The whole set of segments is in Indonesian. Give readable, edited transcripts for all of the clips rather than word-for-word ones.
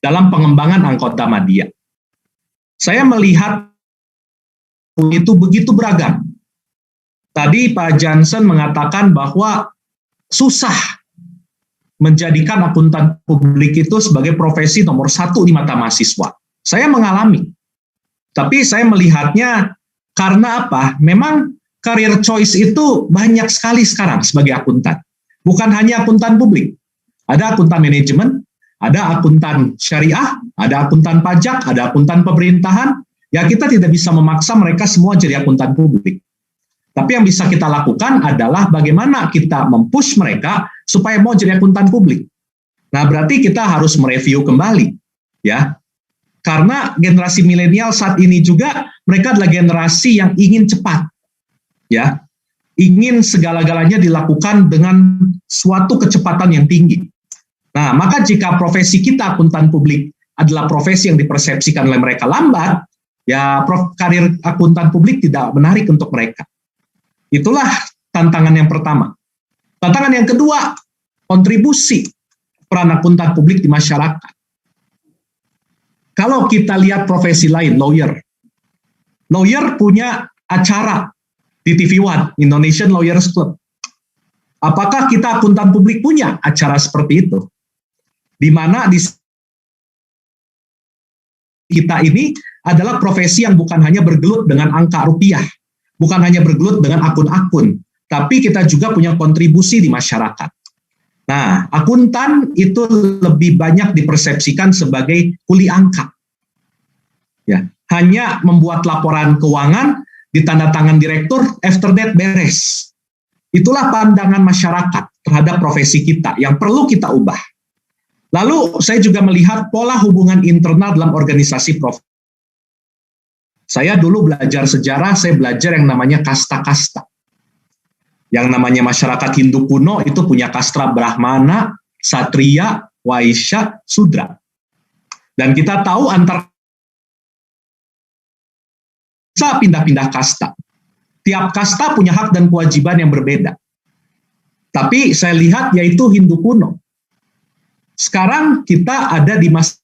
dalam pengembangan anggota media. Saya melihat itu begitu beragam. Tadi Pak Johnson mengatakan bahwa susah menjadikan akuntan publik itu sebagai profesi nomor 1 di mata mahasiswa. Saya mengalami. Tapi saya melihatnya karena apa? Memang career choice itu banyak sekali sekarang sebagai akuntan. Bukan hanya akuntan publik. Ada akuntan manajemen, ada akuntan syariah, ada akuntan pajak, ada akuntan pemerintahan. Ya kita tidak bisa memaksa mereka semua jadi akuntan publik. Tapi yang bisa kita lakukan adalah bagaimana kita mempush mereka supaya mau jadi akuntan publik. Nah berarti kita harus mereview kembali. Ya. Karena generasi milenial saat ini juga mereka adalah generasi yang ingin cepat, ya, ingin segala-galanya dilakukan dengan suatu kecepatan yang tinggi. Nah, maka jika profesi kita akuntan publik adalah profesi yang dipersepsikan oleh mereka lambat, ya, karir akuntan publik tidak menarik untuk mereka. Itulah tantangan yang pertama. Tantangan yang kedua, kontribusi peran akuntan publik di masyarakat. Kalau kita lihat profesi lain, lawyer punya acara di TV One, Indonesian Lawyers Club. Apakah kita akuntan publik punya acara seperti itu? Di mana di kita ini adalah profesi yang bukan hanya bergelut dengan angka rupiah, bukan hanya bergelut dengan akun-akun, tapi kita juga punya kontribusi di masyarakat. Nah, akuntan itu lebih banyak dipersepsikan sebagai kuli angka. Ya, hanya membuat laporan keuangan, ditandatangan direktur, after that beres. Itulah pandangan masyarakat terhadap profesi kita yang perlu kita ubah. Lalu saya juga melihat pola hubungan internal dalam organisasi profesi. Saya dulu belajar sejarah, saya belajar yang namanya kasta-kasta. Yang namanya masyarakat Hindu kuno itu punya kasta Brahmana, Satria, Waisya, Sudra. Dan kita tahu antar bisa pindah-pindah kasta. Tiap kasta punya hak dan kewajiban yang berbeda. Tapi saya lihat yaitu Hindu kuno. Sekarang kita ada di masa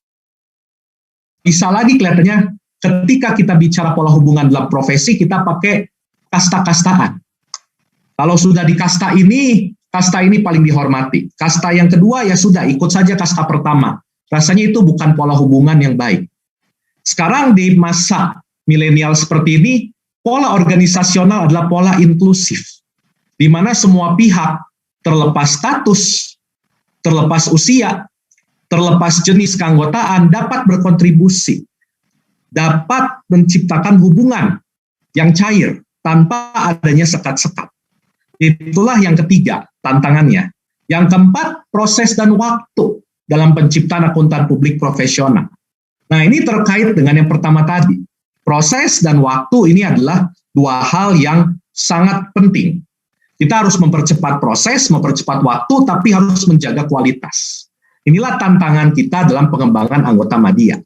bisa lagi kelihatannya ketika kita bicara pola hubungan dalam profesi kita pakai kasta-kastaan. Kalau sudah di kasta ini paling dihormati. Kasta yang kedua ya sudah ikut saja kasta pertama. Rasanya itu bukan pola hubungan yang baik. Sekarang di masa milenial seperti ini, pola organisasional adalah pola inklusif. Di mana semua pihak terlepas status, terlepas usia, terlepas jenis keanggotaan dapat berkontribusi. Dapat menciptakan hubungan yang cair tanpa adanya sekat-sekat. Itulah yang ketiga tantangannya. Yang keempat, proses dan waktu dalam penciptaan akuntan publik profesional. Nah ini terkait dengan yang pertama tadi. Proses dan waktu ini adalah dua hal yang sangat penting. Kita harus mempercepat proses, mempercepat waktu, tapi harus menjaga kualitas. Inilah tantangan kita dalam pengembangan anggota media.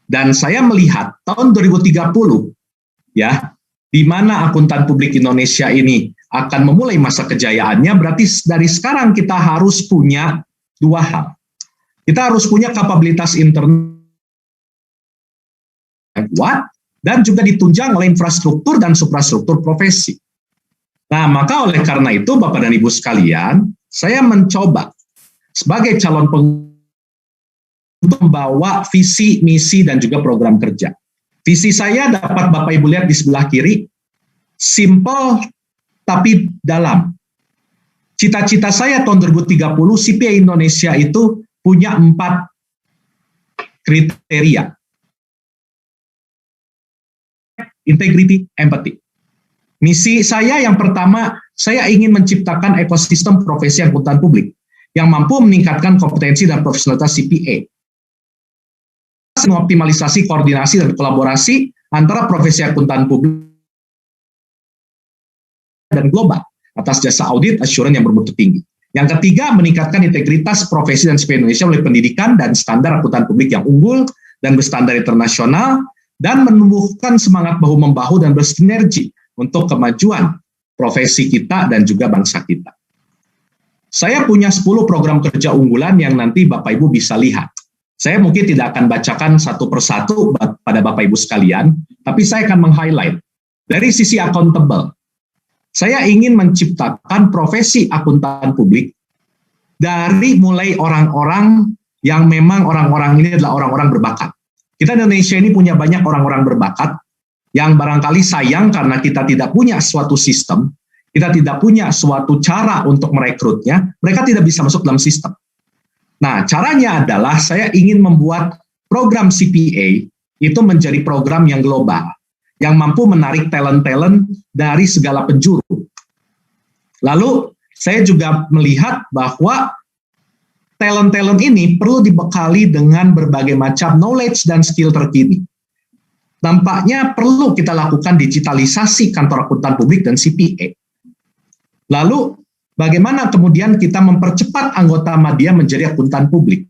Dan saya melihat tahun 2030, ya, di mana akuntan publik Indonesia ini akan memulai masa kejayaannya, berarti dari sekarang kita harus punya dua hal. Kita harus punya kapabilitas internal yang kuat, dan juga ditunjang oleh infrastruktur dan suprastruktur profesi. Nah, maka oleh karena itu, Bapak dan Ibu sekalian, saya mencoba sebagai calon untuk membawa visi, misi, dan juga program kerja. Visi saya dapat Bapak Ibu lihat di sebelah kiri, simple tapi dalam. Cita-cita saya tahun 2030, CPA Indonesia itu punya 4 kriteria. Integrity, empathy. Misi saya yang pertama, saya ingin menciptakan ekosistem profesi akuntan publik yang mampu meningkatkan kompetensi dan profesionalitas CPA. Mengoptimalisasi koordinasi dan kolaborasi antara profesi akuntan publik dan global atas jasa audit assurance yang bermutu tinggi. Yang ketiga, meningkatkan integritas profesi dan CPA Indonesia melalui pendidikan dan standar akuntan publik yang unggul dan berstandar internasional, dan menumbuhkan semangat bahu-membahu dan bersinergi untuk kemajuan profesi kita dan juga bangsa kita. Saya punya 10 program kerja unggulan yang nanti Bapak Ibu bisa lihat. Saya mungkin tidak akan bacakan satu persatu pada Bapak Ibu sekalian, tapi saya akan meng-highlight. Dari sisi accountable, saya ingin menciptakan profesi akuntan publik dari mulai orang-orang yang memang orang-orang ini adalah orang-orang berbakat. Kita di Indonesia ini punya banyak orang-orang berbakat yang barangkali sayang karena kita tidak punya suatu sistem, kita tidak punya suatu cara untuk merekrutnya, mereka tidak bisa masuk dalam sistem. Nah, caranya adalah saya ingin membuat program CPA itu menjadi program yang global, yang mampu menarik talent-talent dari segala penjuru. Lalu, saya juga melihat bahwa talent-talent ini perlu dibekali dengan berbagai macam knowledge dan skill terkini. Nampaknya perlu kita lakukan digitalisasi kantor akuntan publik dan CPA. Lalu, bagaimana kemudian kita mempercepat anggota media menjadi akuntan publik?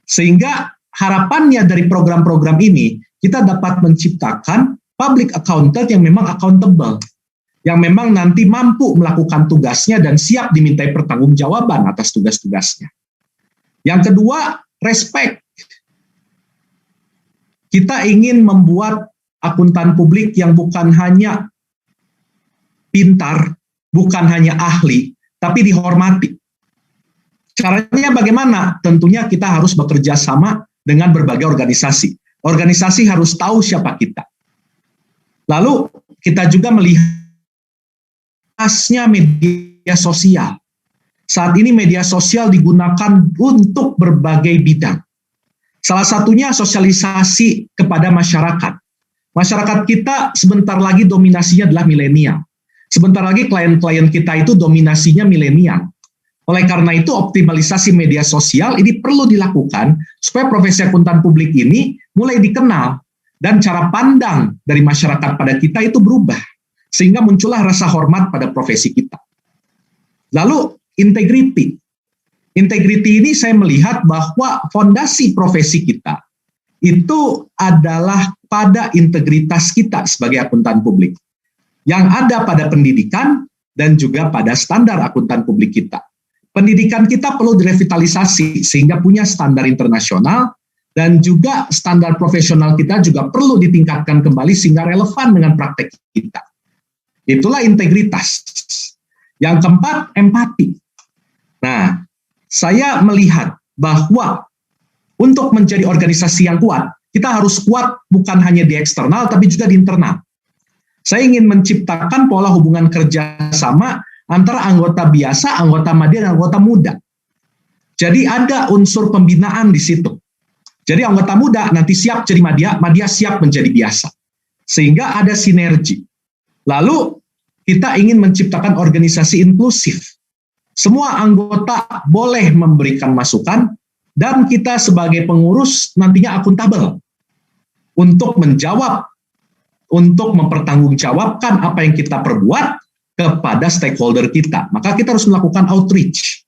Sehingga harapannya dari program-program ini, kita dapat menciptakan public accountant yang memang accountable, yang memang nanti mampu melakukan tugasnya dan siap dimintai pertanggungjawaban atas tugas-tugasnya. Yang kedua, respect. Kita ingin membuat akuntan publik yang bukan hanya pintar, bukan hanya ahli, tapi dihormati. Caranya bagaimana? Tentunya kita harus bekerja sama dengan berbagai organisasi. Organisasi harus tahu siapa kita. Lalu kita juga melihat khasnya media sosial. Saat ini media sosial digunakan untuk berbagai bidang. Salah satunya sosialisasi kepada masyarakat. Masyarakat kita sebentar lagi dominasinya adalah milenial. Sebentar lagi klien-klien kita itu dominasinya milenial. Oleh karena itu optimalisasi media sosial ini perlu dilakukan supaya profesi akuntan publik ini mulai dikenal dan cara pandang dari masyarakat pada kita itu berubah sehingga muncullah rasa hormat pada profesi kita. Lalu integriti. Integriti ini saya melihat bahwa fondasi profesi kita itu adalah pada integritas kita sebagai akuntan publik yang ada pada pendidikan dan juga pada standar akuntan publik kita. Pendidikan kita perlu direvitalisasi sehingga punya standar internasional dan juga standar profesional kita juga perlu ditingkatkan kembali sehingga relevan dengan praktek kita. Itulah integritas. Yang keempat, empati. Nah, saya melihat bahwa untuk menjadi organisasi yang kuat, kita harus kuat bukan hanya di eksternal tapi juga di internal. Saya ingin menciptakan pola hubungan kerjasama antara anggota biasa, anggota media, dan anggota muda. Jadi ada unsur pembinaan di situ. Jadi anggota muda nanti siap jadi media, media siap menjadi biasa. Sehingga ada sinergi. Lalu kita ingin menciptakan organisasi inklusif. Semua anggota boleh memberikan masukan dan kita sebagai pengurus nantinya akuntabel untuk menjawab, untuk mempertanggungjawabkan apa yang kita perbuat kepada stakeholder kita. Maka kita harus melakukan outreach.